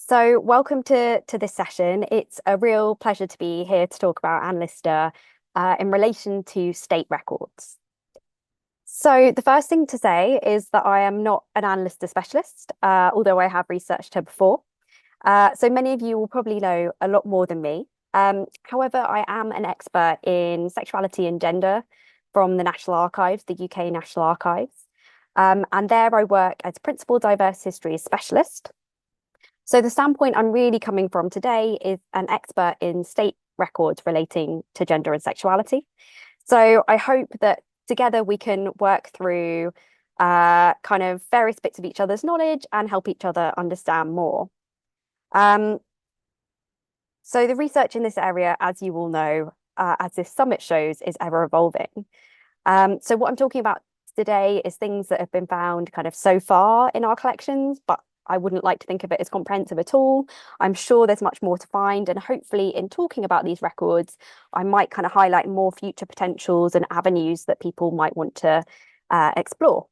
So welcome to this session. It's a real pleasure to be here to talk about Anne Lister in relation to state records. So the first thing to say is that I am not an Anne Lister specialist, although I have researched her before. So many of you will probably know a lot more than me. However, I am an expert in sexuality and gender from the National Archives, the UK National Archives. And there I work as Principal Diverse Histories Specialist. So the standpoint I'm really coming from today is an expert in state records relating to gender and sexuality. So I hope that together we can work through kind of various bits of each other's knowledge and help each other understand more. So the research in this area, as you all know, as this summit shows, is ever evolving. So what I'm talking about today is things that have been found kind of so far in our collections, but I wouldn't like to think of it as comprehensive at all. I'm sure there's much more to find, and hopefully in talking about these records, I might kind of highlight more future potentials and avenues that people might want to explore.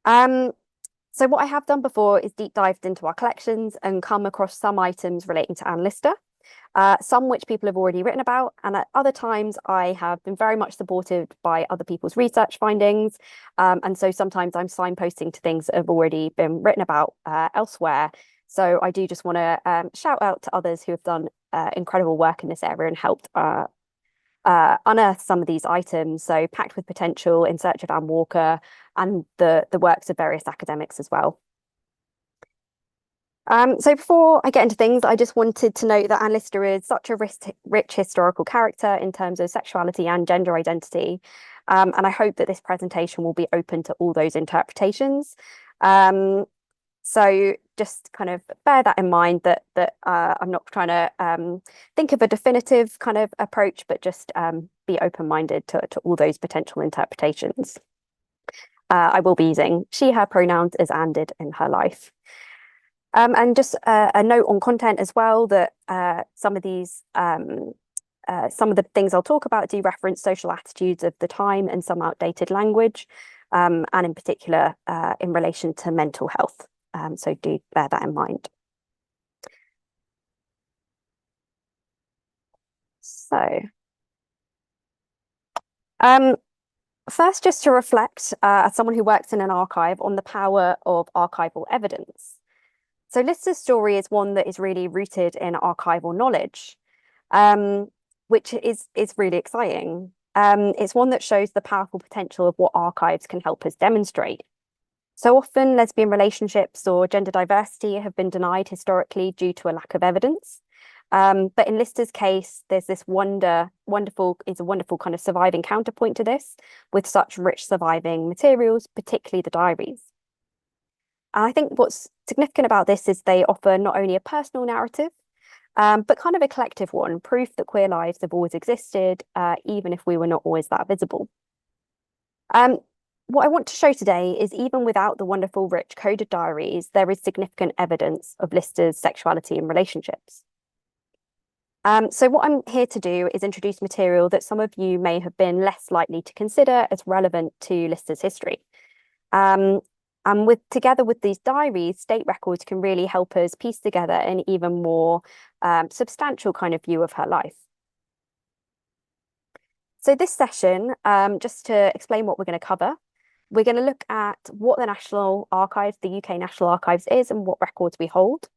So what I have done before is deep dived into our collections and come across some items relating to Anne Lister, some which people have already written about, and at other times I have been very much supported by other people's research findings. And so sometimes I'm signposting to things that have already been written about elsewhere. So I do just want to shout out to others who have done incredible work in this area and helped unearth some of these items. So Packed with Potential, In Search of Anne Walker, and the works of various academics as well. So before I get into things, I just wanted to note that Anne Lister is such a rich historical character in terms of sexuality and gender identity. And I hope that this presentation will be open to all those interpretations. So just kind of bear that in mind that I'm not trying to think of a definitive kind of approach, but just be open-minded to all those potential interpretations. I will be using she, her pronouns as Anne did in her life. And just a note on content as well, that some of the things I'll talk about do reference social attitudes of the time and some outdated language, and in particular in relation to mental health. So do bear that in mind. So first, just to reflect, as someone who works in an archive, on the power of archival evidence. So Lister's story is one that is really rooted in archival knowledge, which is really exciting. It's one that shows the powerful potential of what archives can help us demonstrate. So often lesbian relationships or gender diversity have been denied historically due to a lack of evidence. But in Lister's case, there's this wonderful kind of surviving counterpoint to this, with such rich surviving materials, particularly the diaries. And I think what's significant about this is they offer not only a personal narrative, but kind of a collective one, proof that queer lives have always existed, even if we were not always that visible. What I want to show today is even without the wonderful, rich coded diaries, there is significant evidence of Lister's sexuality and relationships. So what I'm here to do is introduce material that some of you may have been less likely to consider as relevant to Lister's history. And together with these diaries, state records can really help us piece together an even more substantial kind of view of her life. So this session, just to explain what we're going to cover, we're going to look at what the National Archives, the UK National Archives is, and what records we hold.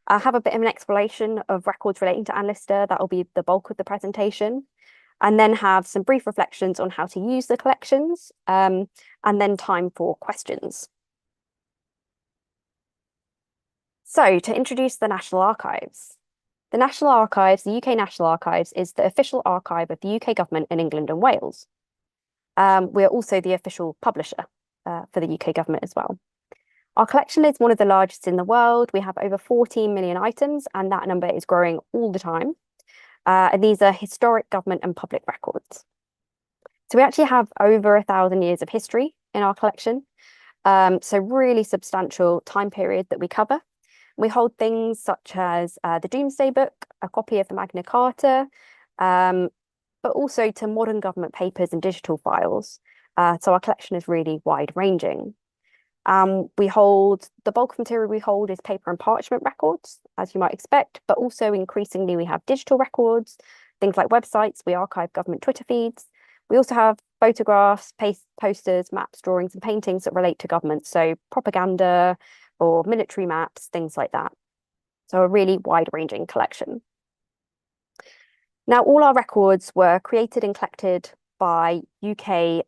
I'll have a bit of an exploration of records relating to Anne Lister. That will be the bulk of the presentation. And then have some brief reflections on how to use the collections, and then time for questions. So to introduce the National Archives. The National Archives, the UK National Archives, is the official archive of the UK government in England and Wales. We are also the official publisher for the UK government as well. Our collection is one of the largest in the world. We have over 14 million items, and that number is growing all the time. And these are historic government and public records. So we actually have over 1,000 years of history in our collection. So really substantial time period that we cover. We hold things such as the Domesday Book, a copy of the Magna Carta, but also to modern government papers and digital files. So our collection is really wide-ranging. The bulk of material we hold is paper and parchment records, as you might expect, but also increasingly we have digital records, things like websites, we archive government Twitter feeds. We also have photographs, posters, maps, drawings, and paintings that relate to government, so propaganda or military maps, things like that. So a really wide-ranging collection. Now, all our records were created and collected by UK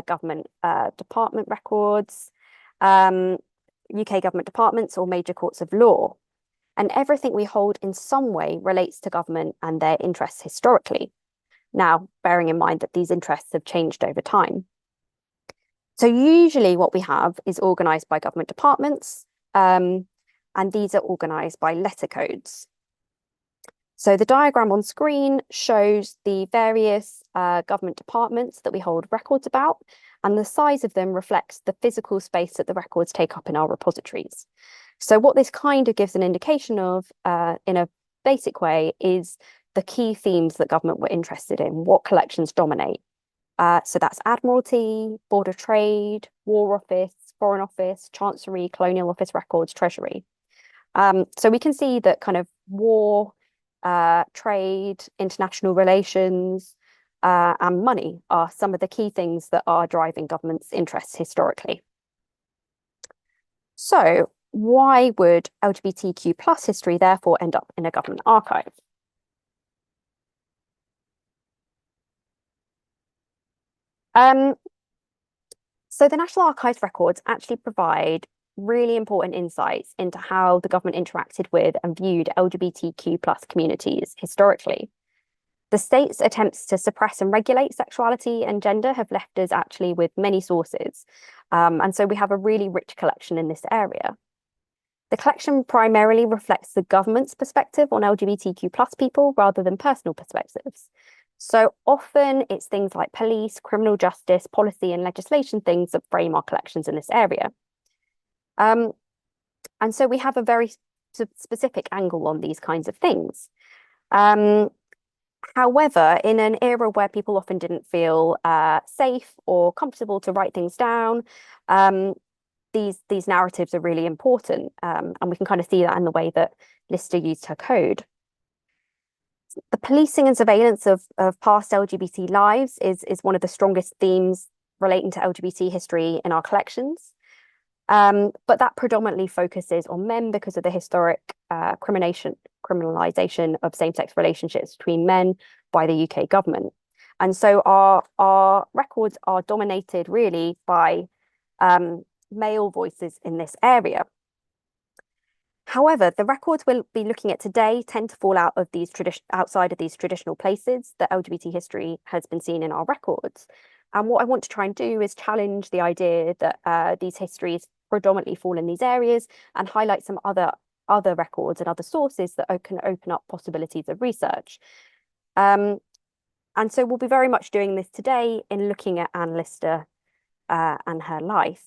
government department records, UK government departments or major courts of law. And everything we hold in some way relates to government and their interests historically. Now, bearing in mind that these interests have changed over time. So usually what we have is organised by government departments, and these are organised by letter codes. So the diagram on screen shows the various government departments that we hold records about, and the size of them reflects the physical space that the records take up in our repositories. So what this kind of gives an indication of, in a basic way, is the key themes that government were interested in, what collections dominate. So that's Admiralty, Board of Trade, War Office, Foreign Office, Chancery, Colonial Office Records, Treasury. So we can see that kind of war, trade, international relations, and money are some of the key things that are driving government's interests historically. So why would LGBTQ plus history therefore end up in a government archive? So the National Archives records actually provide really important insights into how the government interacted with and viewed LGBTQ plus communities historically. The state's attempts to suppress and regulate sexuality and gender have left us actually with many sources. And so we have a really rich collection in this area. The collection primarily reflects the government's perspective on LGBTQ plus people rather than personal perspectives. So often it's things like police, criminal justice, policy and legislation things that frame our collections in this area. And so we have a very specific angle on these kinds of things. However, in an era where people often didn't feel safe or comfortable to write things down, these narratives are really important. And we can kind of see that in the way that Lister used her code. The policing and surveillance of past LGBT lives is one of the strongest themes relating to LGBT history in our collections. But that predominantly focuses on men because of the historic criminalisation of same-sex relationships between men by the UK government. And so our records are dominated really by male voices in this area. However, the records we'll be looking at today tend to fall outside of these traditional places that LGBT history has been seen in our records. And what I want to try and do is challenge the idea that these histories predominantly fall in these areas and highlight some other records and other sources that can open up possibilities of research. And so we'll be very much doing this today in looking at Anne Lister and her life.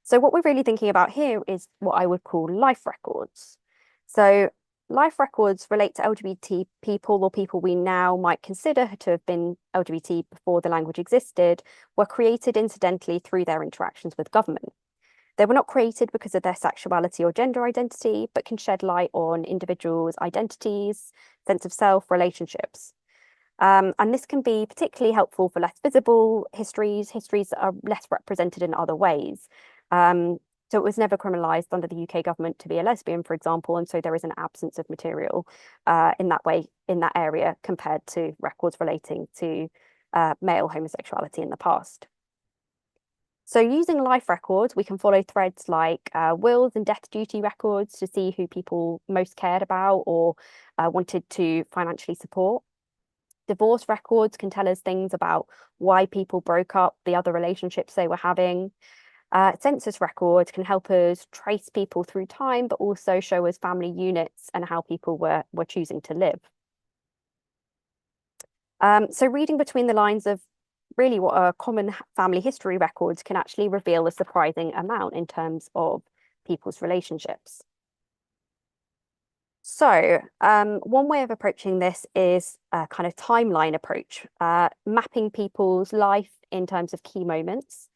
So what we're really thinking about here is what I would call life records. So life records relate to LGBT people or people we now might consider to have been LGBT before the language existed, were created incidentally through their interactions with government. They were not created because of their sexuality or gender identity, but can shed light on individuals' identities, sense of self, relationships. And this can be particularly helpful for less visible histories that are less represented in other ways. So it was never criminalised under the UK government to be a lesbian, for example, and so there is an absence of material in that way, in that area, compared to records relating to male homosexuality in the past. So using life records, we can follow threads like wills and death duty records to see who people most cared about or wanted to financially support. Divorce records can tell us things about why people broke up, the other relationships they were having. Census records can help us trace people through time, but also show us family units and how people were choosing to live. So reading between the lines of really what are common family history records can actually reveal a surprising amount in terms of people's relationships. So one way of approaching this is a kind of timeline approach, mapping people's life in terms of key moments.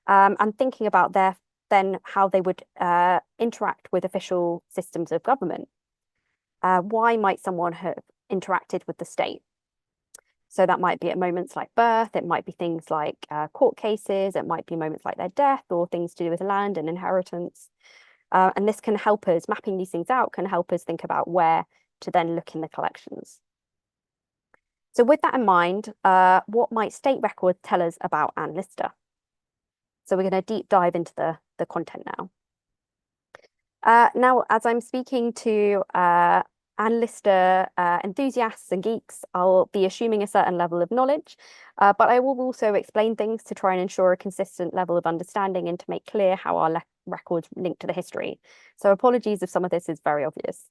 and thinking about then how they would interact with official systems of government. Why might someone have interacted with the state? So that might be at moments like birth, it might be things like court cases, it might be moments like their death or things to do with land and inheritance. And this can help us, mapping these things out can help us think about where to then look in the collections. So with that in mind, what might state records tell us about Anne Lister? So we're going to deep dive into the content now. Now, as I'm speaking to Anne Lister enthusiasts and geeks, I'll be assuming a certain level of knowledge, but I will also explain things to try and ensure a consistent level of understanding and to make clear how our records link to the history. So apologies if some of this is very obvious.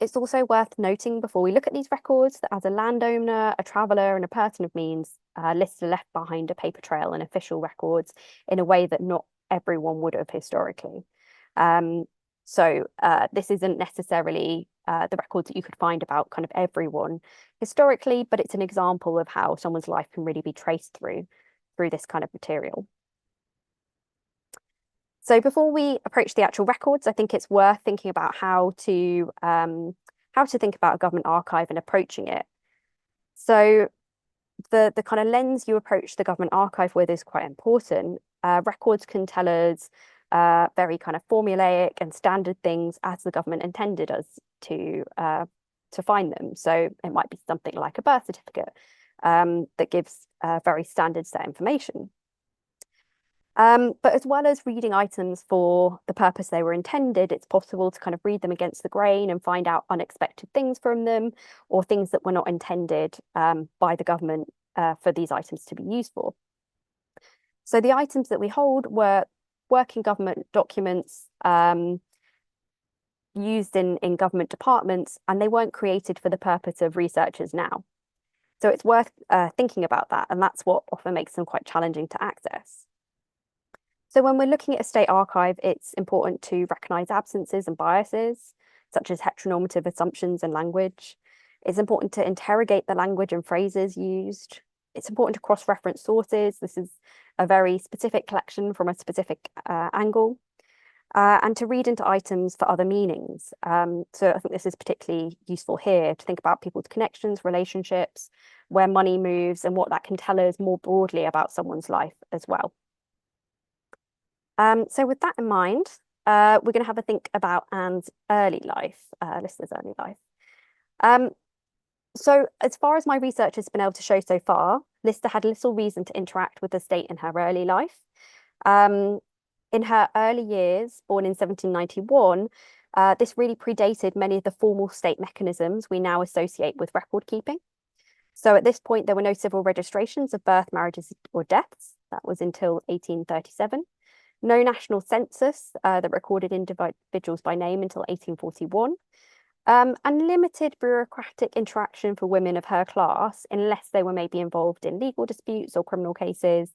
It's also worth noting before we look at these records that as a landowner, a traveller and a person of means, Lister left behind a paper trail and official records in a way that not everyone would have historically. So this isn't necessarily the records that you could find about kind of everyone historically, but it's an example of how someone's life can really be traced through this kind of material. So before we approach the actual records, I think it's worth thinking about how to think about a government archive and approaching it. So the kind of lens you approach the government archive with is quite important. Records can tell us very kind of formulaic and standard things as the government intended us to find them. So it might be something like a birth certificate that gives a very standard set information. But as well as reading items for the purpose they were intended, it's possible to kind of read them against the grain and find out unexpected things from them or things that were not intended by the government for these items to be used for. So the items that we hold were working government documents used in government departments, and they weren't created for the purpose of researchers now. So it's worth thinking about that, and that's what often makes them quite challenging to access. So when we're looking at a state archive, it's important to recognise absences and biases, such as heteronormative assumptions and language. It's important to interrogate the language and phrases used. It's important to cross-reference sources. This is a very specific collection from a specific angle. And to read into items for other meanings. So I think this is particularly useful here to think about people's connections, relationships, where money moves, and what that can tell us more broadly about someone's life as well. So with that in mind, we're going to have a think about Anne's early life, Lister's early life. So as far as my research has been able to show so far, Lister had little reason to interact with the state in her early life. In her early years, born in 1791, this really predated many of the formal state mechanisms we now associate with record keeping. So at this point, there were no civil registrations of birth, marriages, or deaths. That was until 1837. No national census that recorded individuals by name until 1841. And limited bureaucratic interaction for women of her class, unless they were maybe involved in legal disputes or criminal cases.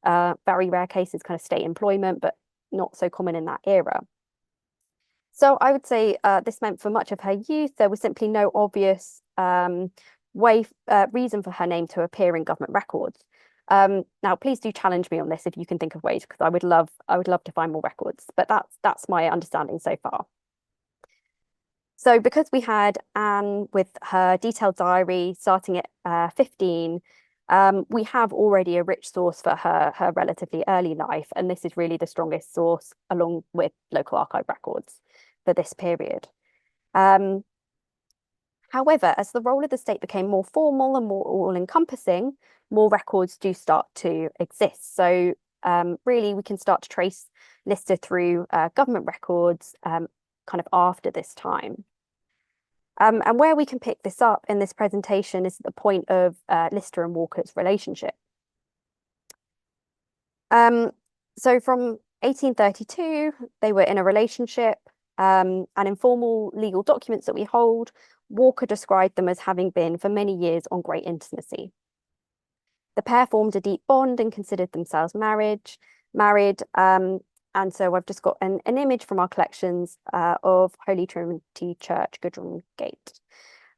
Very rare cases, kind of state employment, but not so common in that era. So I would say this meant for much of her youth, there was simply no obvious reason for her name to appear in government records. Now, please do challenge me on this if you can think of ways, because I would love to find more records, but that's my understanding so far. So because we had Anne with her detailed diary starting at 15, we have already a rich source for her relatively early life, and this is really the strongest source along with local archive records for this period. However, as the role of the state became more formal and more all-encompassing, more records do start to exist. So really, we can start to trace Lister through government records kind of after this time. And where we can pick this up in this presentation is the point of Lister and Walker's relationship. So from 1832, they were in a relationship, and in formal legal documents that we hold, Walker described them as having been for many years on great intimacy. The pair formed a deep bond and considered themselves married. And so I've just got an image from our collections of Holy Trinity Church, Goodrham Gate.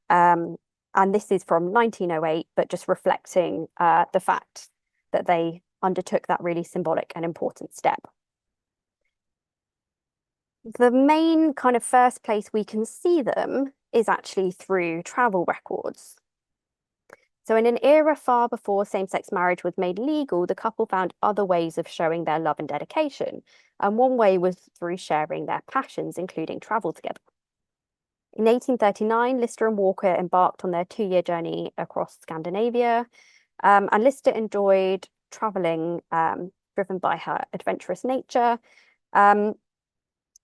And this is from 1908, but just reflecting the fact that they undertook that really symbolic and important step. The main kind of first place we can see them is actually through travel records. So in an era far before same-sex marriage was made legal, the couple found other ways of showing their love and dedication. And one way was through sharing their passions, including travel together. In 1839, Lister and Walker embarked on their 2-year journey across Scandinavia. And Lister enjoyed traveling, driven by her adventurous nature.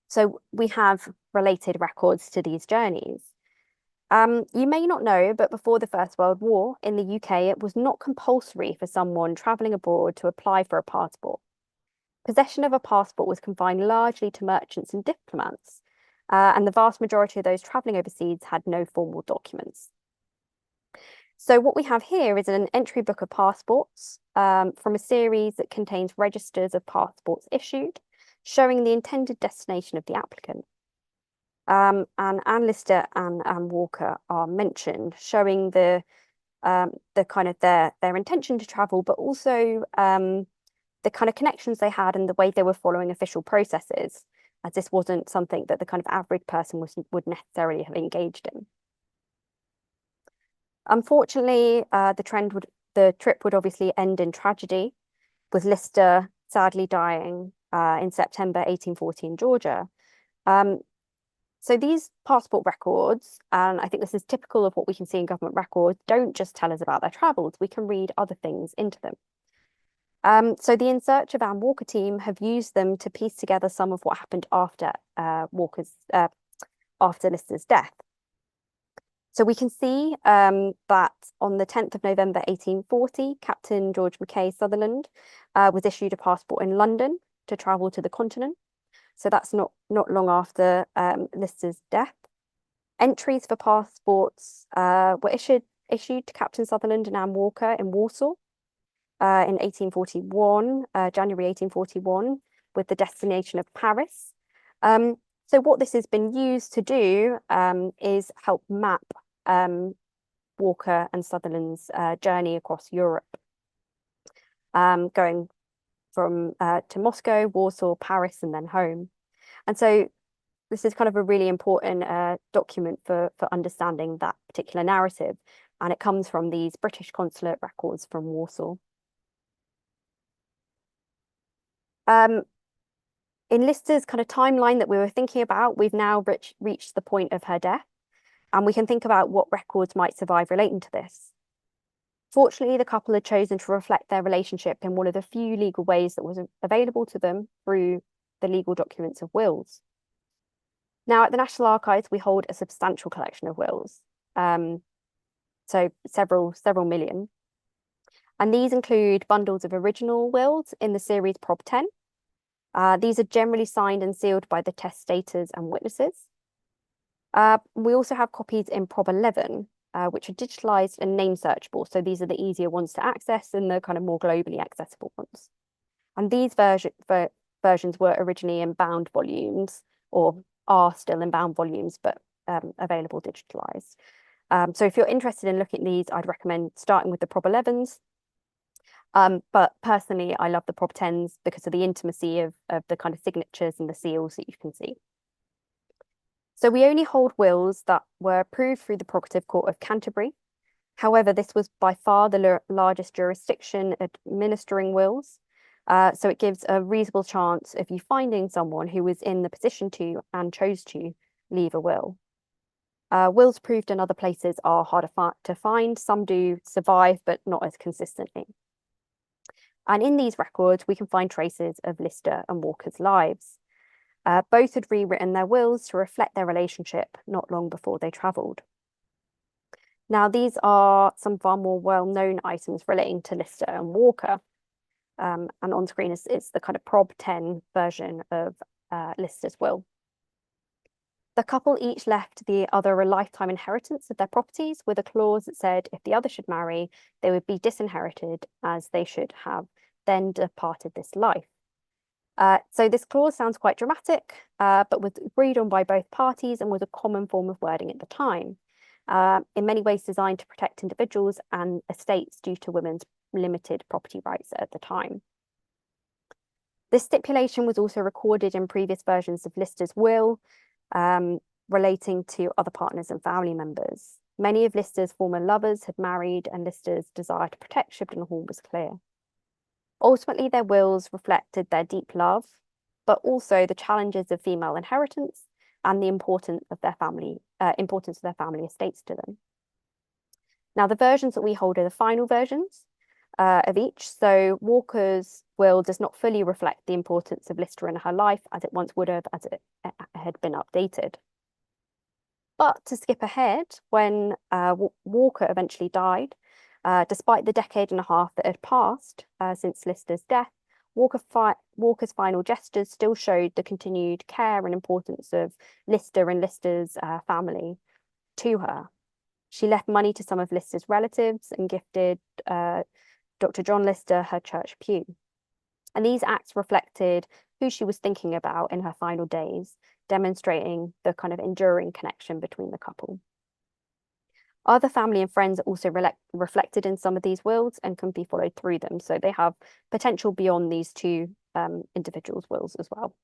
So we have related records to these journeys. You may not know, but before the First World War in the UK, it was not compulsory for someone travelling abroad to apply for a passport. Possession of a passport was confined largely to merchants and diplomats, and the vast majority of those travelling overseas had no formal documents. So what we have here is an entry book of passports from a series that contains registers of passports issued, showing the intended destination of the applicant. And Anne Lister and Anne Walker are mentioned, showing the kind of their intention to travel, but also the kind of connections they had and the way they were following official processes, as this wasn't something that the kind of average person would necessarily have engaged in. Unfortunately, the trip would obviously end in tragedy, with Lister sadly dying in September 1840 in Georgia. So these passport records, and I think this is typical of what we can see in government records, don't just tell us about their travels. We can read other things into them. So the In Search of Anne Walker team have used them to piece together some of what happened after after Lister's death. So we can see that on the 10th of November 1840, Captain George Mackay Sutherland was issued a passport in London to travel to the continent. So that's not long after Lister's death. Entries for passports were issued to Captain Sutherland and Anne Walker in Warsaw in 1841, January 1841, with the destination of Paris. So what this has been used to do is help map Walker and Sutherland's journey across Europe, going from to Moscow, Warsaw, Paris, and then home. And so this is kind of a really important document for understanding that particular narrative. And it comes from these British consulate records from Warsaw. In Lister's kind of timeline that we were thinking about, we've now reached the point of her death, and we can think about what records might survive relating to this. Fortunately, the couple had chosen to reflect their relationship in one of the few legal ways that was available to them through the legal documents of wills. Now, at the National Archives, we hold a substantial collection of wills, so several million. And these include bundles of original wills in the series Prob 10. These are generally signed and sealed by the testators and witnesses. We also have copies in Prob 11, which are digitalized and name searchable. So these are the easier ones to access and the kind of more globally accessible ones. And these versions were originally in bound volumes, or are still in bound volumes, but available digitalized. So if you're interested in looking at these, I'd recommend starting with the Prob 11s. But personally, I love the Prob 10s because of the intimacy of the kind of signatures and the seals that you can see. So we only hold wills that were approved through the Prerogative Court of Canterbury. However, this was by far the largest jurisdiction administering wills. So it gives a reasonable chance of you finding someone who was in the position to and chose to leave a will. Wills approved in other places are harder to find. Some do survive, but not as consistently. And in these records, we can find traces of Lister and Walker's lives. Both had rewritten their wills to reflect their relationship not long before they travelled. Now, these are some of our more well-known items relating to Lister and Walker. And on screen is the kind of Prob 10 version of Lister's will. The couple each left the other a lifetime inheritance of their properties with a clause that said if the other should marry, they would be disinherited as they should have then departed this life. So this clause sounds quite dramatic, but was agreed on by both parties and was a common form of wording at the time. In many ways designed to protect individuals and estates due to women's limited property rights at the time. This stipulation was also recorded in previous versions of Lister's will, relating to other partners and family members. Many of Lister's former lovers had married, and Lister's desire to protect Shibden Hall was clear. Ultimately, their wills reflected their deep love, but also the challenges of female inheritance and the importance of their family estates to them. Now, the versions that we hold are the final versions of each. So Walker's will does not fully reflect the importance of Lister in her life as it once would have, as it had been updated. But to skip ahead, when Walker eventually died, despite the decade and a half that had passed since Lister's death, Walker's final gestures still showed the continued care and importance of Lister and Lister's family to her. She left money to some of Lister's relatives and gifted Dr. John Lister her church pew. And these acts reflected who she was thinking about in her final days, demonstrating the kind of enduring connection between the couple. Other family and friends are also reflected in some of these wills and can be followed through them. So they have potential beyond these two individuals' wills as well.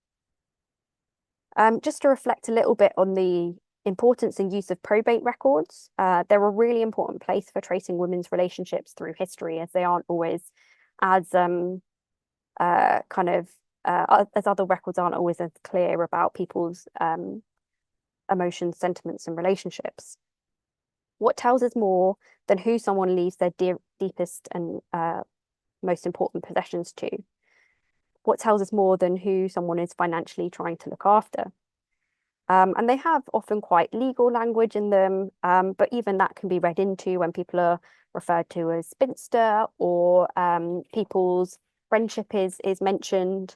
Just to reflect a little bit on the importance and use of probate records, they're a really important place for tracing women's relationships through history, as they aren't always as as other records aren't always as clear about people's emotions, sentiments, and relationships. What tells us more than who someone leaves their deepest and most important possessions to? What tells us more than who someone is financially trying to look after? And they have often quite legal language in them, but even that can be read into when people are referred to as spinster, or people's friendship is mentioned.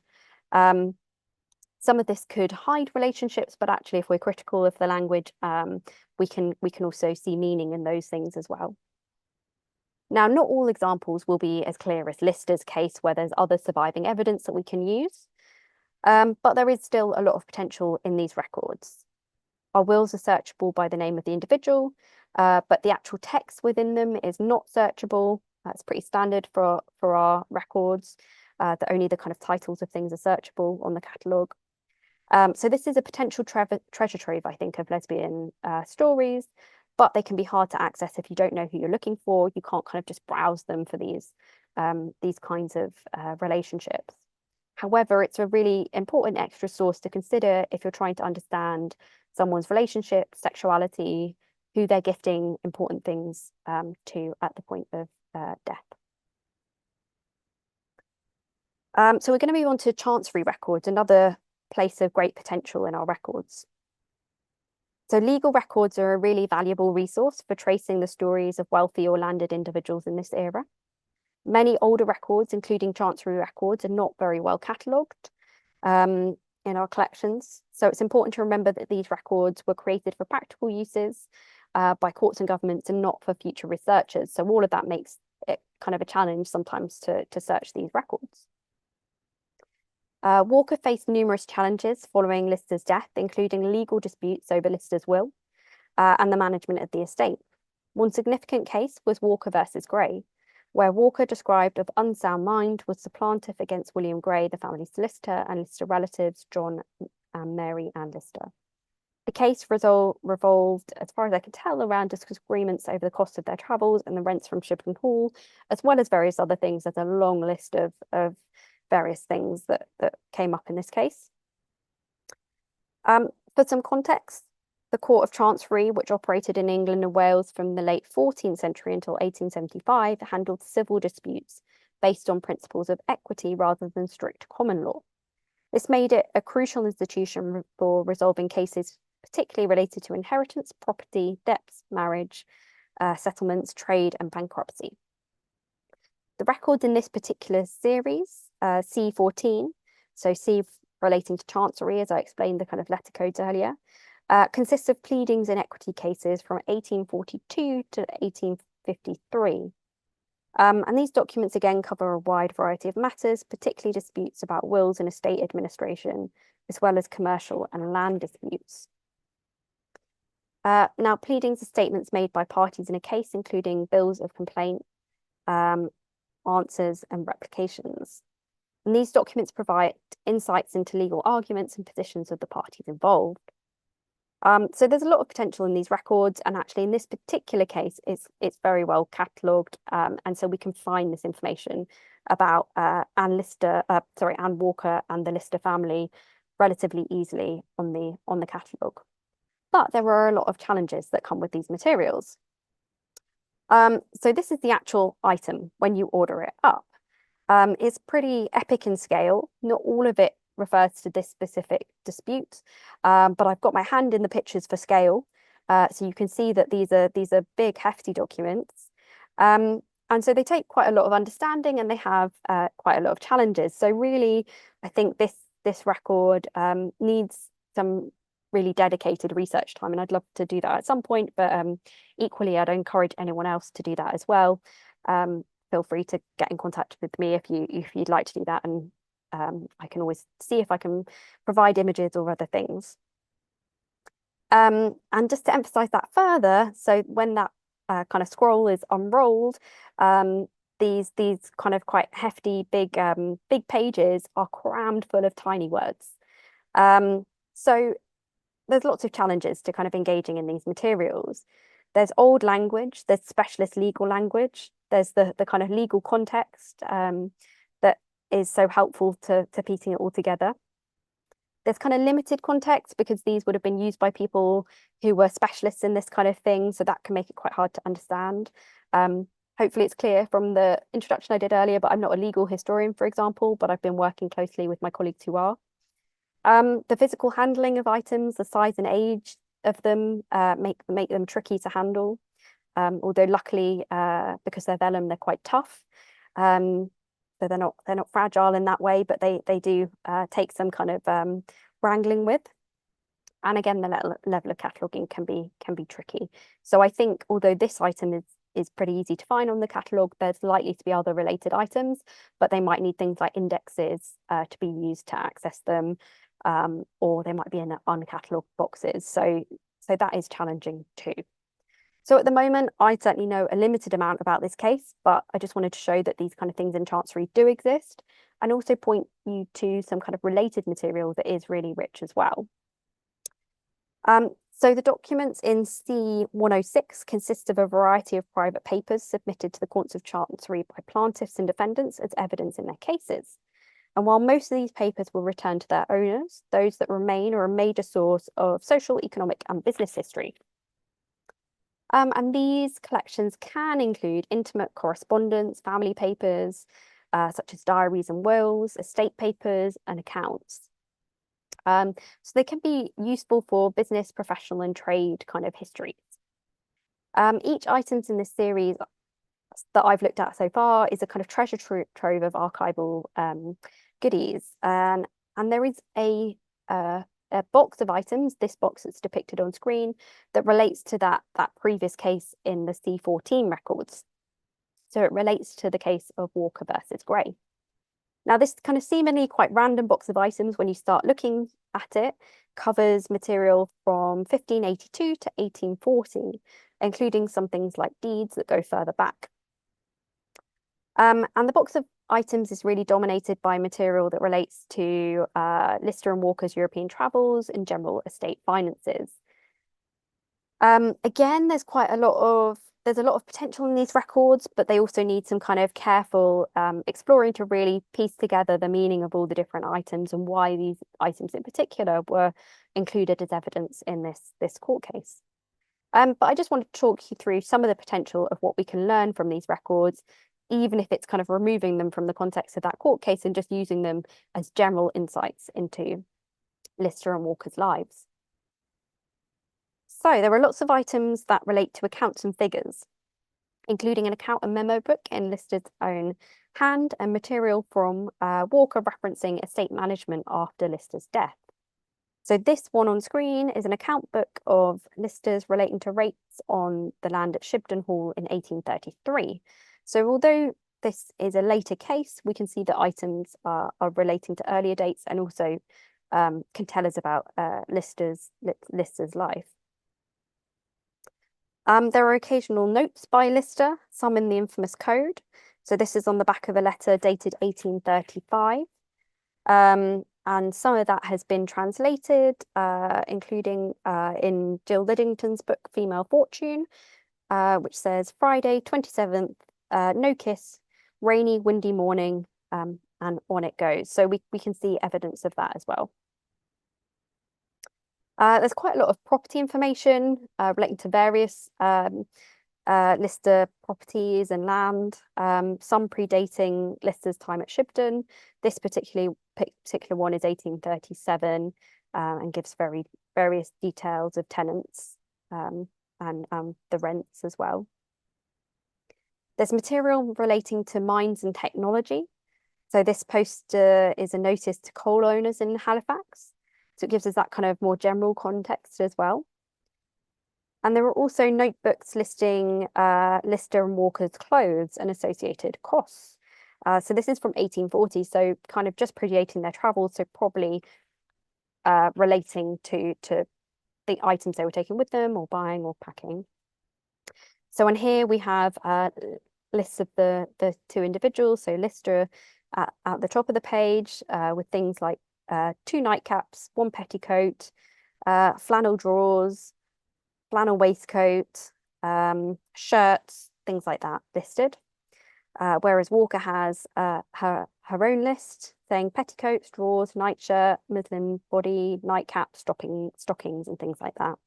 Some of this could hide relationships, but actually, if we're critical of the language, we can also see meaning in those things as well. Now, not all examples will be as clear as Lister's case, where there's other surviving evidence that we can use, but there is still a lot of potential in these records. Our wills are searchable by the name of the individual, but the actual text within them is not searchable. That's pretty standard for our records, that only the kind of titles of things are searchable on the catalogue. So this is a potential treasure trove, I think, of lesbian stories, but they can be hard to access if you don't know who you're looking for. You can't kind of just browse them for these kinds of relationships. However, it's a really important extra source to consider if you're trying to understand someone's relationship, sexuality, who they're gifting important things to at the point of death. So we're going to move on to chancery records, another place of great potential in our records. So legal records are a really valuable resource for tracing the stories of wealthy or landed individuals in this era. Many older records, including chancery records, are not very well catalogued in our collections. So it's important to remember that these records were created for practical uses by courts and governments and not for future researchers. So all of that makes it kind of a challenge sometimes to search these records. Walker faced numerous challenges following Lister's death, including legal disputes over Lister's will and the management of the estate. One significant case was Walker versus Gray, where Walker, described of unsound mind, was supplantive against William Gray, the family solicitor, and Lister relatives John and Mary Ann Lister. The case revolved, as far as I can tell, around disagreements over the cost of their travels and the rents from Shibden Hall, as well as various other things. There's a long list of various things that came up in this case. For some context, the Court of Chancery, which operated in England and Wales from the late 14th century until 1875, handled civil disputes based on principles of equity rather than strict common law. This made it a crucial institution for resolving cases particularly related to inheritance, property, debts, marriage, settlements, trade, and bankruptcy. The records in this particular series, C14, so C relating to Chancery, as I explained the kind of letter codes earlier, consists of pleadings in equity cases from 1842 to 1853. And these documents again cover a wide variety of matters, particularly disputes about wills and estate administration, as well as commercial and land disputes. Now, pleadings are statements made by parties in a case, including bills of complaint, answers, and replications. And these documents provide insights into legal arguments and positions of the parties involved. So there's a lot of potential in these records, and actually in this particular case, it's very well catalogued, and so we can find this information about Anne Walker and the Lister family relatively easily on the catalogue. But there are a lot of challenges that come with these materials. So this is the actual item when you order it up. It's pretty epic in scale. Not all of it refers to this specific dispute, but I've got my hand in the pictures for scale, so you can see that these are big, hefty documents, and so they take quite a lot of understanding, and they have quite a lot of challenges. So really, I think this record needs some really dedicated research time, and I'd love to do that at some point. But equally, I'd encourage anyone else to do that as well. Feel free to get in contact with me if you'd like to do that, and I can always see if I can provide images or other things. And just to emphasize that further, so when that kind of scroll is unrolled, these kind of quite hefty, big pages are crammed full of tiny words. So there's lots of challenges to kind of engaging in these materials. There's old language, there's specialist legal language, there's the kind of legal context that is so helpful to piecing it all together. There's kind of limited context because these would have been used by people who were specialists in this kind of thing, so that can make it quite hard to understand. Hopefully it's clear from the introduction I did earlier, but I'm not a legal historian, for example, but I've been working closely with my colleagues who are. The physical handling of items, the size and age of them make them tricky to handle. Although luckily, because they're vellum, they're quite tough. So they're not fragile in that way, but they do take some kind of wrangling with. And again, the level of cataloguing can be tricky. So I think although this item is pretty easy to find on the catalogue, there's likely to be other related items, but they might need things like indexes to be used to access them, or they might be in uncatalogued boxes. So that is challenging too. So at the moment, I certainly know a limited amount about this case, but I just wanted to show that these kind of things in Chancery do exist, and also point you to some kind of related material that is really rich as well. So the documents in C106 consist of a variety of private papers submitted to the courts of Chancery by plaintiffs and defendants as evidence in their cases. And while most of these papers will return to their owners, those that remain are a major source of social, economic, and business history. And these collections can include intimate correspondence, family papers, such as diaries and wills, estate papers, and accounts. So they can be useful for business, professional, and trade kind of histories. Each items in this series that I've looked at so far is a kind of treasure trove of archival goodies, and there is a box of items, this box that's depicted on screen, that relates to that previous case in the C14 records. So it relates to the case of Walker versus Gray. Now, this kind of seemingly quite random box of items, when you start looking at it, covers material from 1582 to 1840, including some things like deeds that go further back. And the box of items is really dominated by material that relates to Lister and Walker's European travels and general estate finances. Again, there's a lot of potential in these records, but they also need some kind of careful exploring to really piece together the meaning of all the different items and why these items in particular were included as evidence in this court case. But I just want to talk you through some of the potential of what we can learn from these records, even if it's kind of removing them from the context of that court case and just using them as general insights into Lister and Walker's lives. So there are lots of items that relate to accounts and figures, including an account and memo book in Lister's own hand and material from Walker referencing estate management after Lister's death. So this one on screen is an account book of Lister's relating to rates on the land at Shibden Hall in 1833. So although this is a later case, we can see that items are relating to earlier dates and also can tell us about Lister's life. There are occasional notes by Lister, some in the infamous code. So this is on the back of a letter dated 1835. And some of that has been translated, including in Jill Liddington's book, Female Fortune, which says, Friday, 27th, no kiss, rainy, windy morning, and on it goes. So we can see evidence of that as well. There's quite a lot of property information relating to various Lister properties and land, some predating Lister's time at Shibden. This particular one is 1837 and gives various details of tenants and the rents as well. There's material relating to mines and technology. So this poster is a notice to coal owners in Halifax. So it gives us that kind of more general context as well. And there are also notebooks listing Lister and Walker's clothes and associated costs. So this is from 1840, so kind of just predating their travels, so probably relating to the items they were taking with them or buying or packing. So on here we have lists of the two individuals. So Lister at the top of the page with things like 2 nightcaps, 1 petticoat, flannel drawers, flannel waistcoat, shirts, things like that listed. Whereas Walker has her own list saying petticoats, drawers, nightshirt, muslin body, nightcap, stockings, and things like that.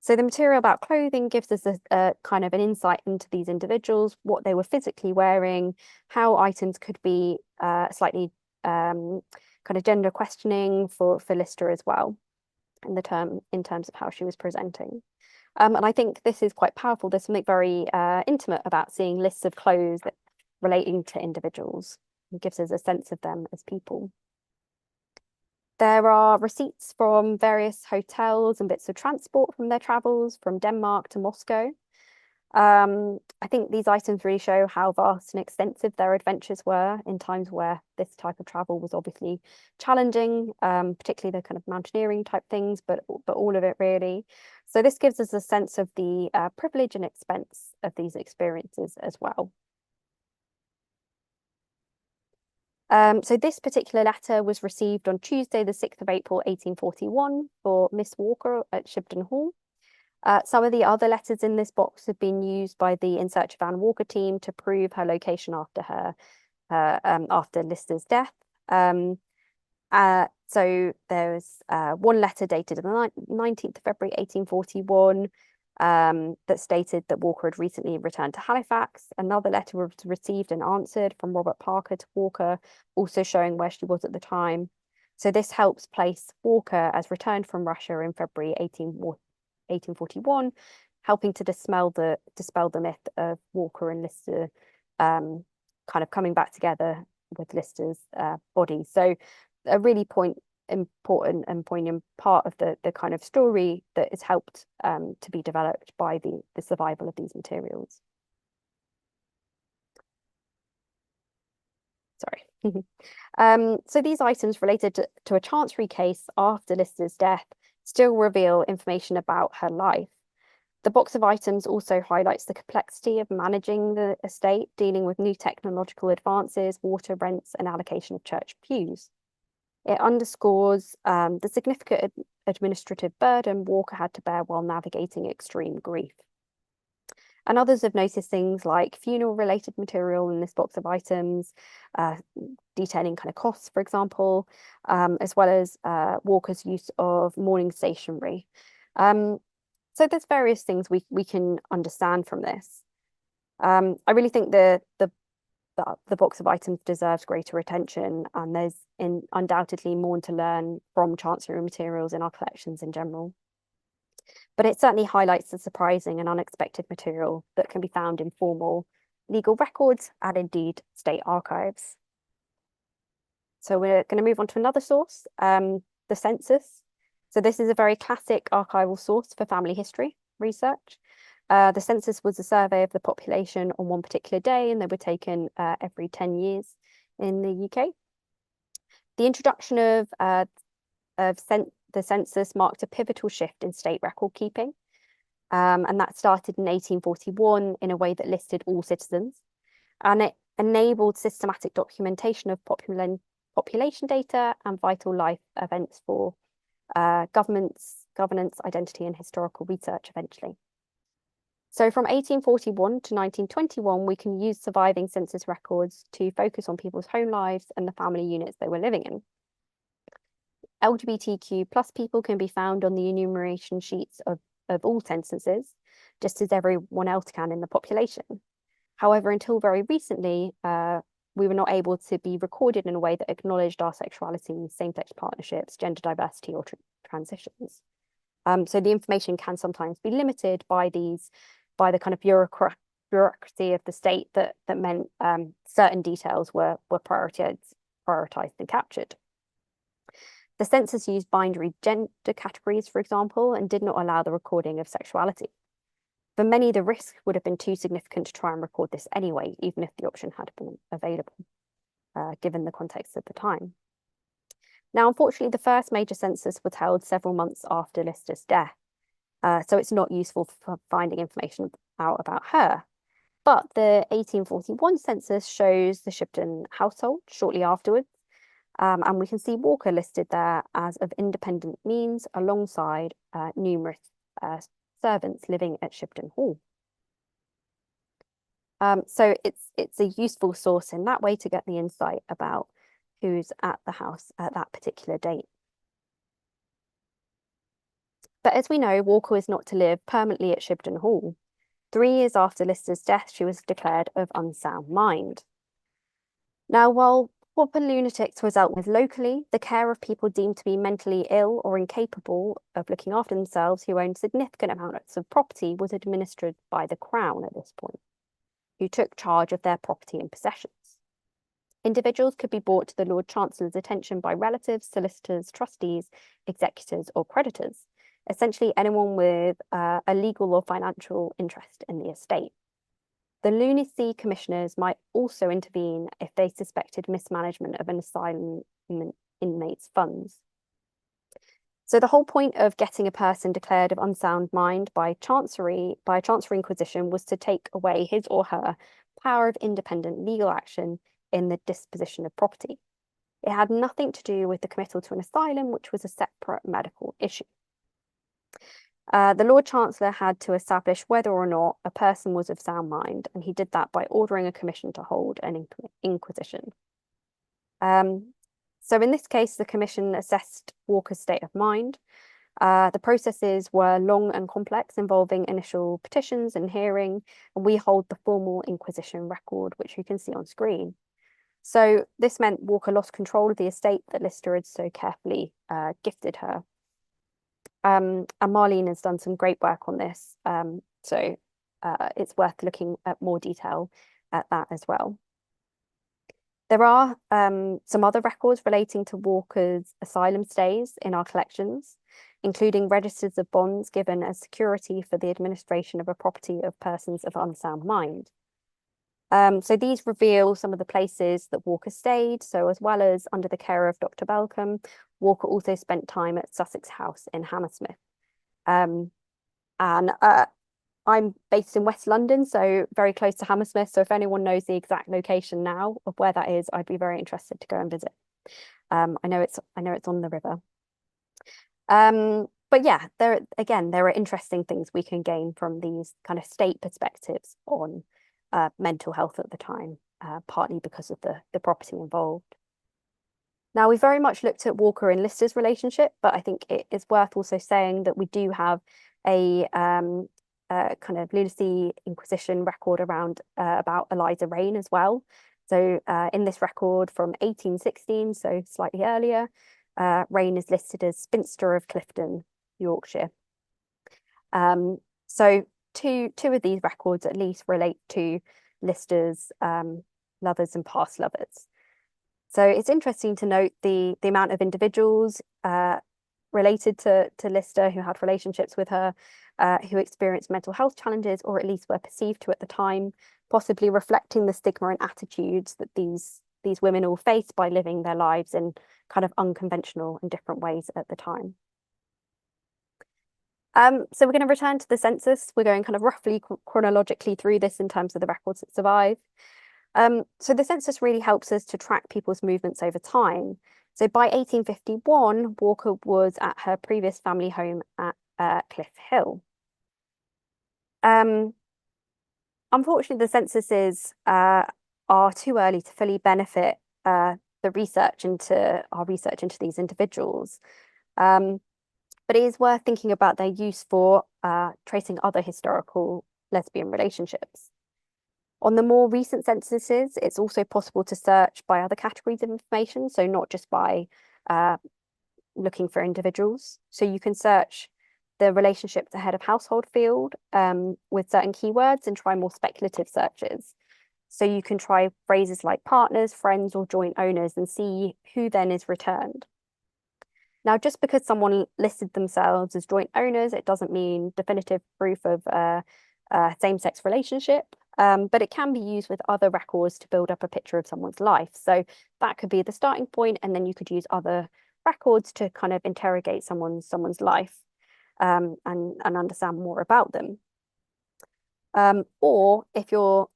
So the material about clothing gives us a kind of an insight into these individuals, what they were physically wearing, how items could be slightly kind of gender questioning for Lister as well, in terms of how she was presenting. And I think this is quite powerful. There's something very intimate about seeing lists of clothes relating to individuals. It gives us a sense of them as people. There are receipts from various hotels and bits of transport from their travels from Denmark to Moscow. I think these items really show how vast and extensive their adventures were in times where this type of travel was obviously challenging, particularly the kind of mountaineering type things, but all of it really. So this gives us a sense of the privilege and expense of these experiences as well. So this particular letter was received on Tuesday, the 6th of April, 1841 for Miss Walker at Shibden Hall. Some of the other letters in this box have been used by the In Search of Anne Walker team to prove her location after Lister's death. So there's one letter dated on the 19th of February 1841 that stated that Walker had recently returned to Halifax. Another letter was received and answered from Robert Parker to Walker, also showing where she was at the time. So this helps place Walker as returned from Russia in February 1841, helping to dispel the myth of Walker and Lister kind of coming back together with Lister's body. So a really important and poignant part of the kind of story that is helped to be developed by the survival of these materials. Sorry. So these items related to a chancery case after Lister's death still reveal information about her life. The box of items also highlights the complexity of managing the estate, dealing with new technological advances, water rents, and allocation of church pews. It underscores the significant administrative burden Walker had to bear while navigating extreme grief. And others have noticed things like funeral-related material in this box of items, detailing kind of costs, for example, as well as Walker's use of mourning stationery. So there's various things we can understand from this. I really think the box of items deserves greater attention, and there's undoubtedly more to learn from chancery materials in our collections in general. But it certainly highlights the surprising and unexpected material that can be found in formal legal records and indeed state archives. So we're going to move on to another source, the census. So this is a very classic archival source for family history research. The census was a survey of the population on one particular day, and they were taken every 10 years in the UK. The introduction of the census marked a pivotal shift in state record keeping, and that started in 1841 in a way that listed all citizens. and it enabled systematic documentation of population data and vital life events for governance, identity, and historical research eventually. So from 1841 to 1921, we can use surviving census records to focus on people's home lives and the family units they were living in. LGBTQ plus people can be found on the enumeration sheets of all censuses, just as everyone else can in the population. However, until very recently, we were not able to be recorded in a way that acknowledged our sexuality, same-sex partnerships, gender diversity, or transitions. So the information can sometimes be limited by the kind of bureaucracy of the state that meant certain details were prioritized and captured. The census used binary gender categories, for example, and did not allow the recording of sexuality. For many, the risk would have been too significant to try and record this anyway, even if the option had been available, given the context of the time. Now, unfortunately, the first major census was held several months after Lister's death, so it's not useful for finding information out about her. But the 1841 census shows the Shibden household shortly afterwards, and we can see Walker listed there as of independent means alongside numerous servants living at Shibden Hall. So it's a useful source in that way to get the insight about who's at the house at that particular date. But as we know, Walker was not to live permanently at Shibden Hall. 3 years after Lister's death, she was declared of unsound mind. Now, while proper lunatics was dealt with locally, the care of people deemed to be mentally ill or incapable of looking after themselves who owned significant amounts of property was administered by the Crown at this point, who took charge of their property and possessions. Individuals could be brought to the Lord Chancellor's attention by relatives, solicitors, trustees, executors, or creditors, essentially anyone with a legal or financial interest in the estate. The lunacy commissioners might also intervene if they suspected mismanagement of an asylum inmate's funds. So the whole point of getting a person declared of unsound mind by a chancery inquisition was to take away his or her power of independent legal action in the disposition of property. It had nothing to do with the committal to an asylum, which was a separate medical issue. The Lord Chancellor had to establish whether or not a person was of sound mind, and he did that by ordering a commission to hold an inquisition. So in this case, the commission assessed Walker's state of mind. The processes were long and complex, involving initial petitions and hearing, and we hold the formal inquisition record, which you can see on screen. So this meant Walker lost control of the estate that Lister had so carefully gifted her. And Marlene has done some great work on this, so it's worth looking at more detail at that as well. There are some other records relating to Walker's asylum stays in our collections, including registers of bonds given as security for the administration of a property of persons of unsound mind. So these reveal some of the places that Walker stayed. So as well as under the care of Dr. Belcombe, Walker also spent time at Sussex House in Hammersmith. And I'm based in West London, so very close to Hammersmith. So if anyone knows the exact location now of where that is, I'd be very interested to go and visit. I know it's on the river. But yeah, there are interesting things we can gain from these kind of state perspectives on mental health at the time, partly because of the property involved. Now, we very much looked at Walker and Lister's relationship, but I think it is worth also saying that we do have a kind of lunacy inquisition record around about Eliza Raine as well. So in this record from 1816, so slightly earlier, Raine is listed as spinster of Clifton, Yorkshire. So two of these records at least relate to Lister's lovers and past lovers. So it's interesting to note the amount of individuals related to Lister who had relationships with her, who experienced mental health challenges, or at least were perceived to at the time, possibly reflecting the stigma and attitudes that these women all faced by living their lives in kind of unconventional and different ways at the time. So we're going to return to the census. We're going kind of roughly chronologically through this in terms of the records that survive. So the census really helps us to track people's movements over time. So by 1851, Walker was at her previous family home at Cliff Hill. Unfortunately, the censuses are too early to fully benefit our research into these individuals. But it is worth thinking about their use for tracing other historical lesbian relationships. On the more recent censuses, it's also possible to search by other categories of information, so not just by looking for individuals. So you can search the relationship to head of household field with certain keywords and try more speculative searches. So you can try phrases like partners, friends, or joint owners and see who then is returned. Now, just because someone listed themselves as joint owners, it doesn't mean definitive proof of a same-sex relationship, but it can be used with other records to build up a picture of someone's life. So that could be the starting point, and then you could use other records to kind of interrogate someone's life and understand more about them. Or if you're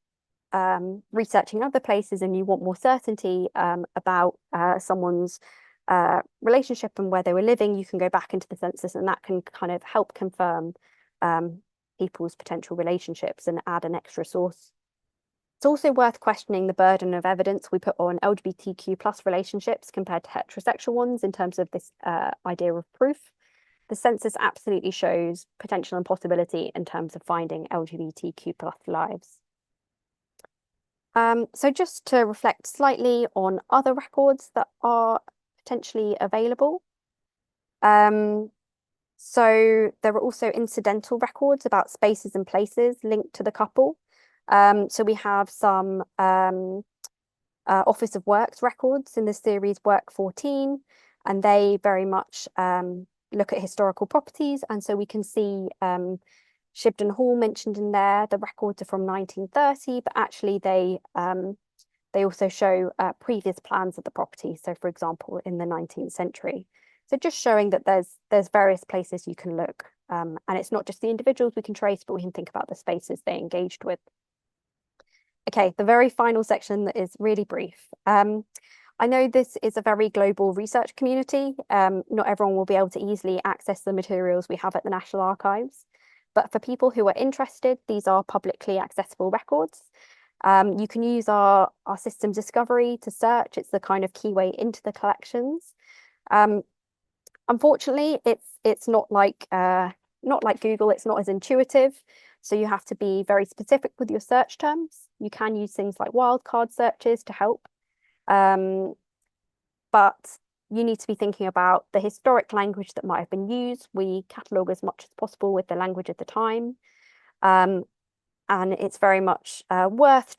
researching other places and you want more certainty about someone's relationship and where they were living, you can go back into the census, and that can kind of help confirm people's potential relationships and add an extra source. It's also worth questioning the burden of evidence we put on LGBTQ plus relationships compared to heterosexual ones in terms of this idea of proof. The census absolutely shows potential and possibility in terms of finding LGBTQ plus lives. So just to reflect slightly on other records that are potentially available. So there are also incidental records about spaces and places linked to the couple. So we have some Office of Works records in the series Work 14, and they very much look at historical properties. And so we can see Shibden Hall mentioned in there. The records are from 1930, but actually they also show previous plans of the property. So for example, in the 19th century. So just showing that there's various places you can look. And it's not just the individuals we can trace, but we can think about the spaces they engaged with. Okay, the very final section that is really brief. I know this is a very global research community. Not everyone will be able to easily access the materials we have at the National Archives. But for people who are interested, these are publicly accessible records. You can use our system Discovery to search. It's the kind of key way into the collections. Unfortunately, it's not like Google. It's not as intuitive. So you have to be very specific with your search terms. You can use things like wildcard searches to help. But you need to be thinking about the historic language that might have been used. We catalogue as much as possible with the language of the time. And it's very much worth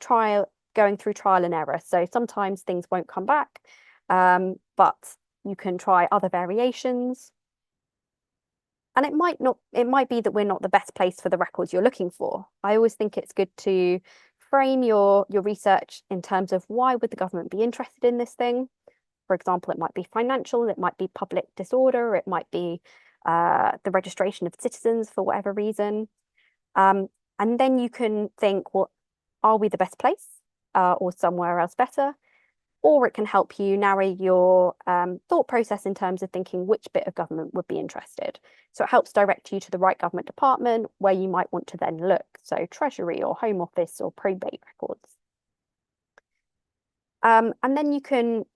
going through trial and error. So sometimes things won't come back, but you can try other variations. And it might be that we're not the best place for the records you're looking for. I always think it's good to frame your research in terms of why would the government be interested in this thing? For example, it might be financial, it might be public disorder, it might be the registration of citizens for whatever reason. And then you can think, well, are we the best place or somewhere else better? Or it can help you narrow your thought process in terms of thinking which bit of government would be interested. So it helps direct you to the right government department where you might want to then look. So Treasury or Home Office or probate records. And then you can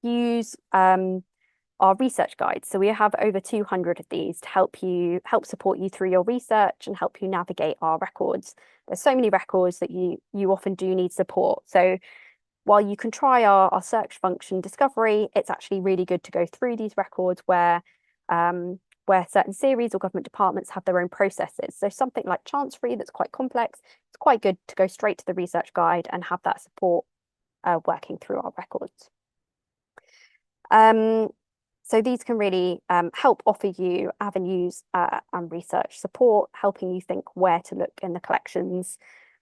use our research guides. So we have over 200 of these to help support you through your research and help you navigate our records. There's so many records that you often do need support. So while you can try our search function Discovery, it's actually really good to go through these records where certain series or government departments have their own processes. So something like Chancery that's quite complex, it's quite good to go straight to the research guide and have that support working through our records. So these can really help offer you avenues and research support, helping you think where to look in the collections.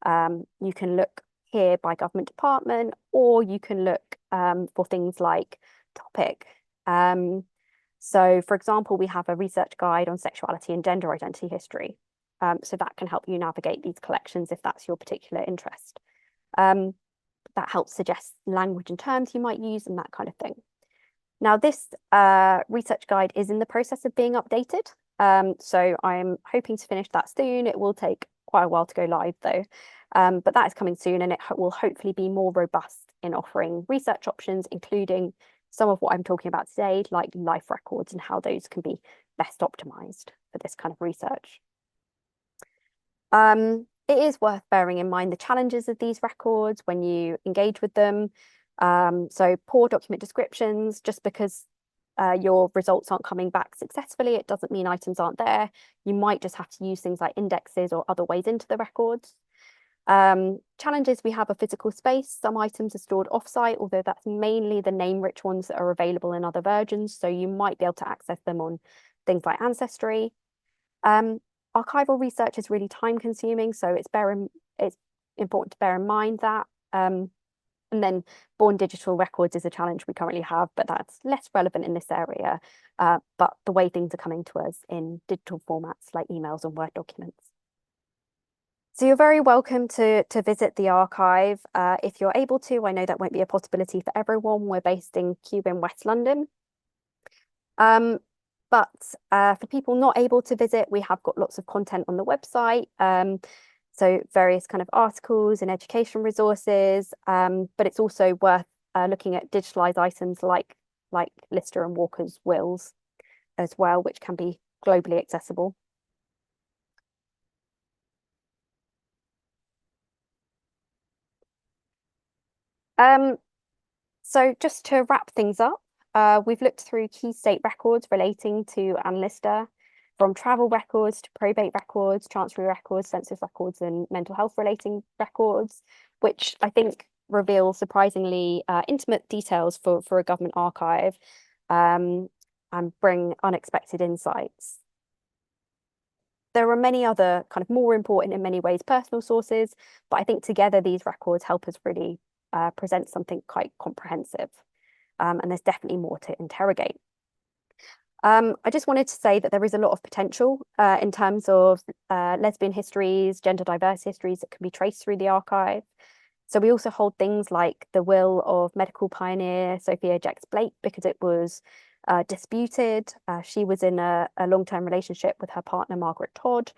You can look here by government department, or you can look for things like topic. So for example, we have a research guide on sexuality and gender identity history. So that can help you navigate these collections if that's your particular interest. that helps suggest language and terms you might use and that kind of thing. Now, this research guide is in the process of being updated. So I'm hoping to finish that soon. It will take quite a while to go live though. But that is coming soon, and it will hopefully be more robust in offering research options, including some of what I'm talking about today, like life records and how those can be best optimized for this kind of research. It is worth bearing in mind the challenges of these records when you engage with them. So poor document descriptions, just because your results aren't coming back successfully, it doesn't mean items aren't there. You might just have to use things like indexes or other ways into the records. Challenges we have a physical space. Some items are stored offsite, although that's mainly the name-rich ones that are available in other versions. So you might be able to access them on things like Ancestry. Archival research is really time-consuming, so it's important to bear in mind that. And then born digital records is a challenge we currently have, but that's less relevant in this area. But the way things are coming to us in digital formats like emails and Word documents. So you're very welcome to visit the archive if you're able to. I know that won't be a possibility for everyone. We're based in Kew in West London. But for people not able to visit, we have got lots of content on the website. So various kind of articles and education resources, but it's also worth looking at digitalized items like Lister and Walker's wills as well, which can be globally accessible. So just to wrap things up, we've looked through key state records relating to Anne Lister, from travel records to probate records, chancery records, census records, and mental health relating records, which I think reveal surprisingly intimate details for a government archive and bring unexpected insights. There are many other kind of more important in many ways personal sources, but I think together these records help us really present something quite comprehensive. And there's definitely more to interrogate. I just wanted to say that there is a lot of potential in terms of lesbian histories, gender diverse histories that can be traced through the archive. So we also hold things like the will of medical pioneer Sophia Jex-Blake because it was disputed. She was in a long-term relationship with her partner, Margaret Todd,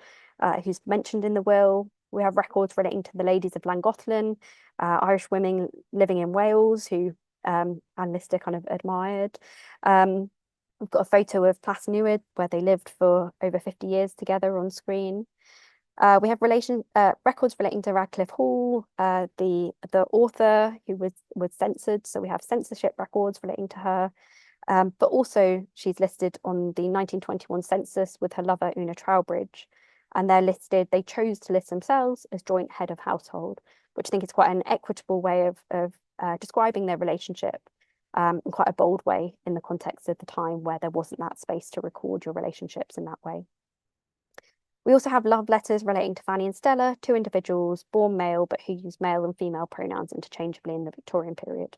who's mentioned in the will. We have records relating to the ladies of Llangollen, Irish women living in Wales who Anne Lister kind of admired. We've got a photo of Plasnewid where they lived for over 50 years together on screen. We have records relating to Radcliffe Hall, the author who was censored. So we have censorship records relating to her. But also she's listed on the 1921 census with her lover Una Trowbridge. And they chose to list themselves as joint head of household, which I think is quite an equitable way of describing their relationship. In quite a bold way in the context of the time where there wasn't that space to record your relationships in that way. We also have love letters relating to Fanny and Stella, two individuals born male but who use male and female pronouns interchangeably in the Victorian period.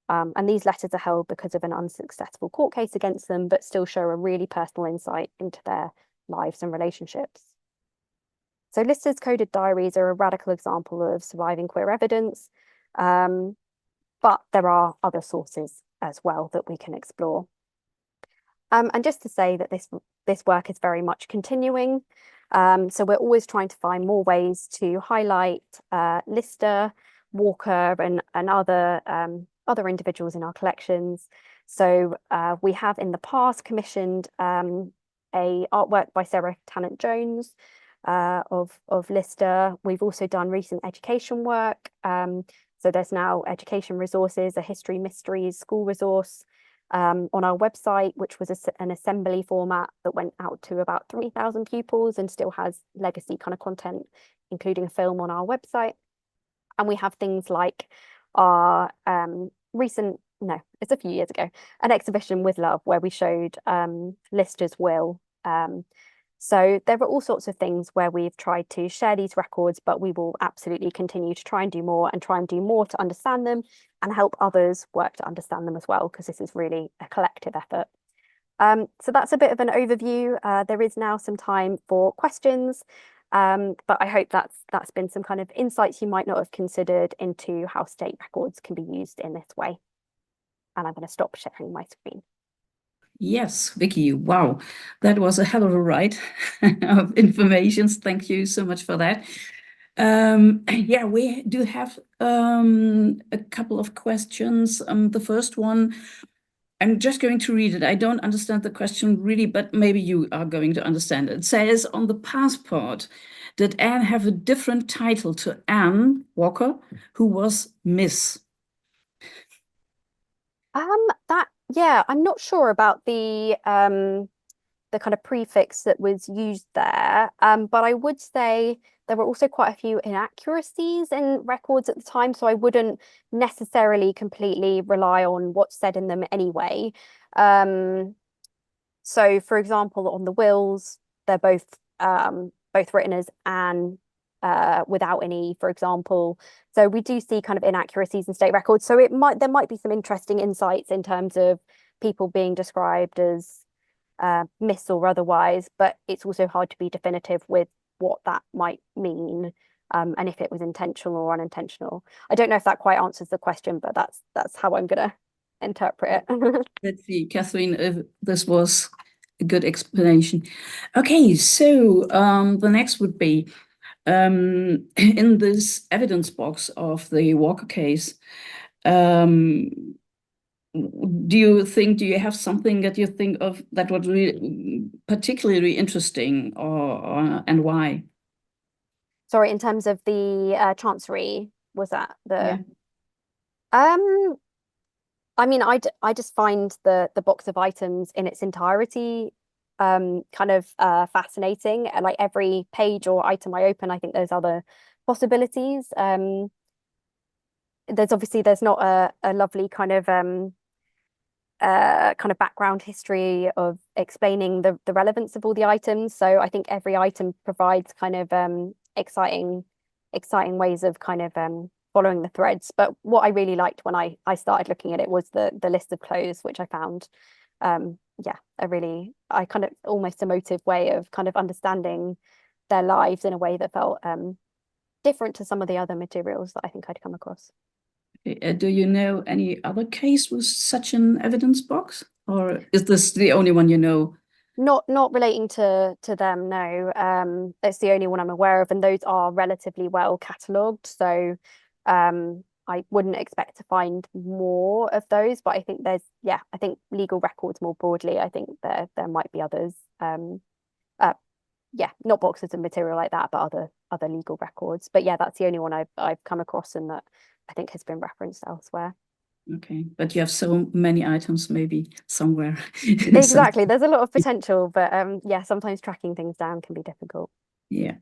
And these letters are held because of an unsuccessful court case against them, but still show a really personal insight into their lives and relationships. So Lister's coded diaries are a radical example of surviving queer evidence. But there are other sources as well that we can explore. And just to say that this work is very much continuing. So we're always trying to find more ways to highlight Lister, Walker, and other individuals in our collections. So we have in the past commissioned a artwork by Sarah Tannant-Jones of Lister. We've also done recent education work. So there's now education resources, a history mysteries school resource on our website, which was an assembly format that went out to about 3,000 pupils and still has legacy kind of content, including a film on our website. And we have things like our it's a few years ago, an exhibition with love where we showed Lister's will. So there are all sorts of things where we've tried to share these records, but we will absolutely continue to try and do more to understand them and help others work to understand them as well, because this is really a collective effort. So that's a bit of an overview. There is now some time for questions. But I hope that's been some kind of insights you might not have considered into how state records can be used in this way. And I'm going to stop sharing my screen. Yes, Vicky, wow, that was a hell of a ride of information. Thank you so much for that. Yeah, we do have a couple of questions. The first one, I'm just going to read it. I don't understand the question really, but maybe you are going to understand it. It says, on the passport, did Anne have a different title to Anne Walker, who was Miss? Yeah, I'm not sure about the kind of prefix that was used there. But I would say there were also quite a few inaccuracies in records at the time, so I wouldn't necessarily completely rely on what's said in them anyway. Um, so, for example, on the wills, they're both written as Anne without any, for example. So we do see kind of inaccuracies in state records. So there might be some interesting insights in terms of people being described as miss or otherwise, but it's also hard to be definitive with what that might mean, and if it was intentional or unintentional. I don't know if that quite answers the question, but that's how I'm gonna interpret it. Let's see, Catherine, if this was a good explanation. Okay, so the next would be in this evidence box of the Walker case. Do you have something that you think of that was really particularly interesting, and why? Sorry, in terms of the chancery, was that Yeah. the um I mean, I just find the box of items in its entirety kind of fascinating. And like every page or item I open, I think there's other possibilities. There's not a lovely kind of background history of explaining the relevance of all the items. So I think every item provides kind of exciting ways of kind of following the threads. But what I really liked when I started looking at it was the list of clothes, which I found yeah, I kind of almost emotive way of kind of understanding their lives in a way that felt different to some of the other materials that I think I'd come across. Do you know any other case with such an evidence box, or is this the only one you know? Not relating to them, no. It's the only one I'm aware of, and those are relatively well catalogued. So I wouldn't expect to find more of those, but I think I think legal records more broadly, I think there might be others. Uh, yeah, not boxes of material like that, but other legal records. But yeah, that's the only one I've come across and that I think has been referenced elsewhere. Okay, but you have so many items, maybe somewhere. Exactly. There's a lot of potential, but yeah, sometimes tracking things down can be difficult. Yeah.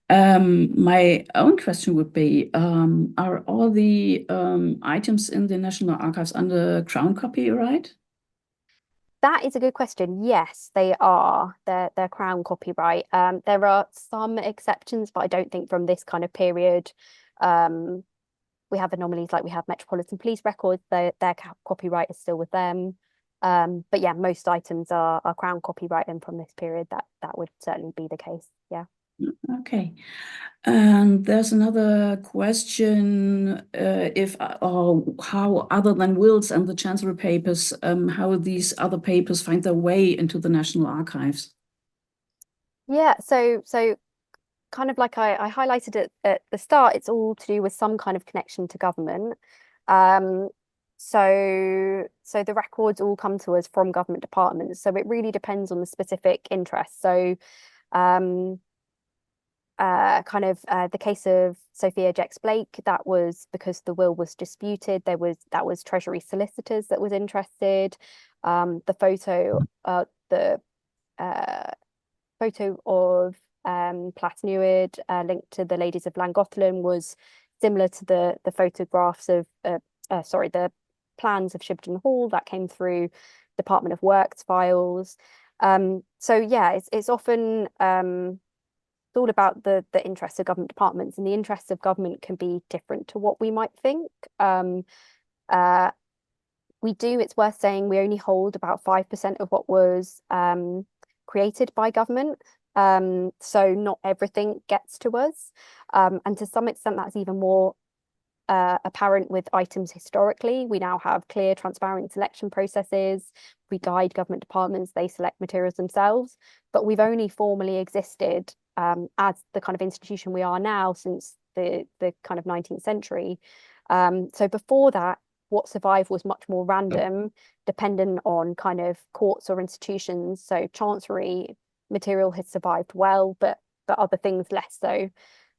My own question would be, are all the items in the National Archives under Crown copyright? That is a good question. Yes, they are. They're Crown copyright. There are some exceptions, but I don't think from this kind of period. Um, we have anomalies like we have Metropolitan Police records. Their copyright is still with them. But yeah, most items are Crown copyright, and from this period, that would certainly be the case. Yeah. Okay. And there's another question, if or how other than wills and the Chancery papers, how these other papers find their way into the National Archives. Yeah. So kind of like I highlighted it at the start, it's all to do with some kind of connection to government. Um, so the records all come to us from government departments. So it really depends on the specific interest. So um, the case of Sophia Jex Blake, that was because the will was disputed. That was Treasury solicitors that was interested. The the uh, photo of Plas Newydd linked to the ladies of Llangollen was similar to the photographs of the plans of Shibden Hall that came through Department of Works files. So yeah, it's often it's all about the interests of government departments, and the interests of government can be different to what we might think. Uh, it's worth saying, we only hold about 5% of what was created by government. So not everything gets to us. And to some extent, that's even more apparent with items historically. We now have clear, transparent selection processes. We guide government departments, they select materials themselves, but we've only formally existed as the kind of institution we are now since the kind of 19th century. So before that, what survived was much more random, dependent on kind of courts or institutions. So chancery material has survived well, but other things less so.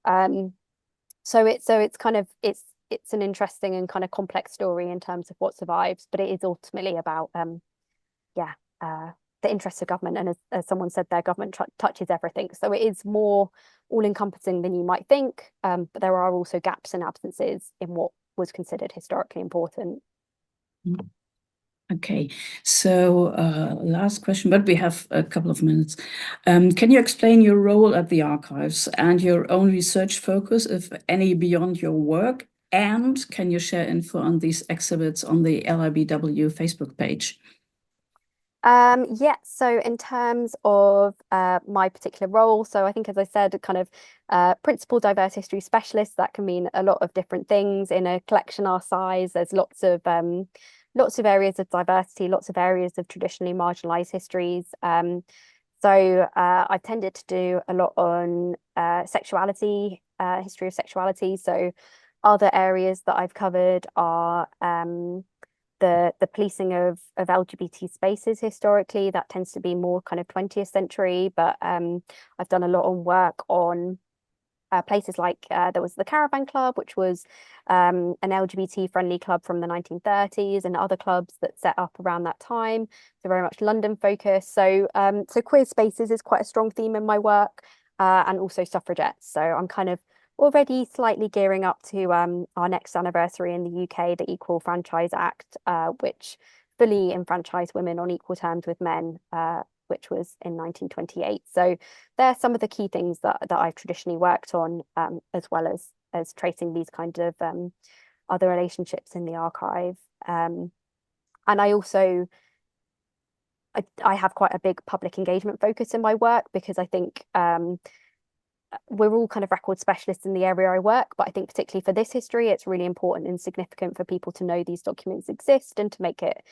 Um, so it's kind of it's an interesting and kind of complex story in terms of what survives, but it is ultimately about yeah the interests of government. And as someone said, their government touches everything. So it is more all-encompassing than you might think. But there are also gaps and absences in what was considered historically important. Okay, so last question, but we have a couple of minutes. Can you explain your role at the archives and your own research focus, if any, beyond your work? And can you share info on these exhibits on the LIBW Facebook page? Yeah, so in terms of my particular role, so I think, as I said, a kind of principal diverse history specialist, that can mean a lot of different things in a collection our size. There's lots of areas of diversity, lots of areas of traditionally marginalized histories. So I've tended to do a lot on sexuality, history of sexuality. So other areas that I've covered are the policing of LGBT spaces historically. That tends to be more kind of 20th century, but I've done a lot of work on places like there was the Caravan Club, which was an LGBT friendly club from the 1930s, and other clubs that set up around that time. So very much London focused. So so queer spaces is quite a strong theme in my work, and also suffragettes. So I'm kind of already slightly gearing up to our next anniversary in the UK, the Equal Franchise Act, which fully enfranchised women on equal terms with men, which was in 1928. So they're some of the key things that I've traditionally worked on, as well as tracing these kind of other relationships in the archive. And I also I have quite a big public engagement focus in my work, because I think we're all kind of record specialists in the area I work, but I think particularly for this history, it's really important and significant for people to know these documents exist and to make it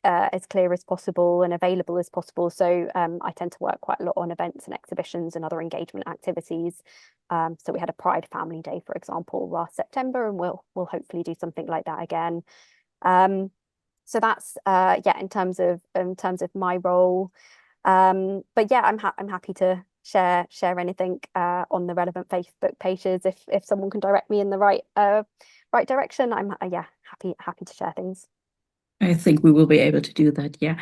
as clear as possible and available as possible. So I tend to work quite a lot on events and exhibitions and other engagement activities. So we had a Pride Family Day, for example, last September, and we'll hopefully do something like that again. So that's yeah, in terms of my role. But yeah, I'm happy to share anything on the relevant Facebook pages if someone can direct me in the right direction. I'm yeah, happy to share things. I think we will be able to do that, yeah.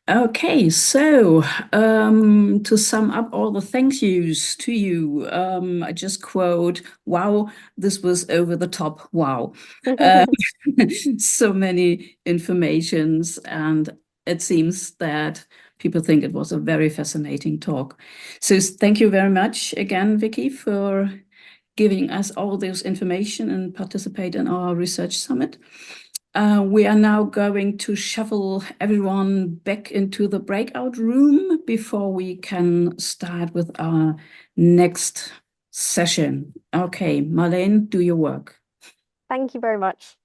Okay, so to sum up all the thank yous to you, I just quote, wow, this was over the top, wow. So many informations, and it seems that people think it was a very fascinating talk. So thank you very much again, Vicky, for giving us all this information and participate in our research summit. We are now going to shuffle everyone back into the breakout room before we can start with our next session. Okay, Marlene, do your work. Thank you very much.